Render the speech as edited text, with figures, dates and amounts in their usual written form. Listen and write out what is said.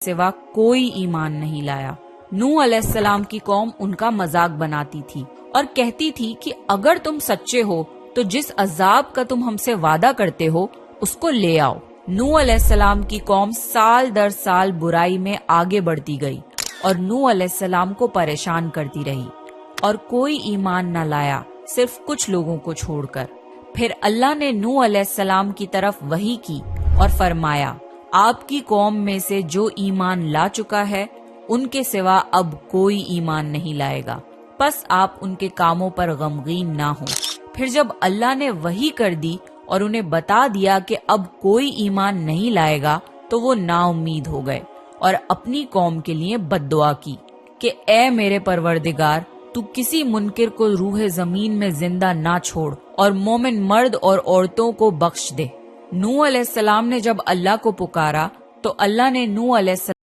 سوا کوئی ایمان نہیں لایا۔ نوح علیہ السلام کی قوم ان کا مذاق بناتی تھی اور کہتی تھی کہ اگر تم سچے ہو تو جس عذاب کا تم ہم سے وعدہ کرتے ہو اس کو لے آؤ۔ نوح علیہ السلام کی قوم سال در سال برائی میں آگے بڑھتی گئی اور نوح علیہ السلام کو پریشان کرتی رہی اور کوئی ایمان نہ لایا، صرف کچھ لوگوں کو چھوڑ کر۔ پھر اللہ نے نوح علیہ السلام کی طرف وحی کی اور فرمایا، آپ کی قوم میں سے جو ایمان لا چکا ہے ان کے سوا اب کوئی ایمان نہیں لائے گا، پس آپ ان کے کاموں پر غمگین نہ ہوں۔ پھر جب اللہ نے وحی کر دی اور انہیں بتا دیا کہ اب کوئی ایمان نہیں لائے گا تو وہ نا امید ہو گئے اور اپنی قوم کے لیے بد دعا کی کہ اے میرے پروردگار، تو کسی منکر کو روح زمین میں زندہ نہ چھوڑ اور مومن مرد اور عورتوں کو بخش دے۔ نوح علیہ السلام نے جب اللہ کو پکارا تو اللہ نے نوح علیہ السلام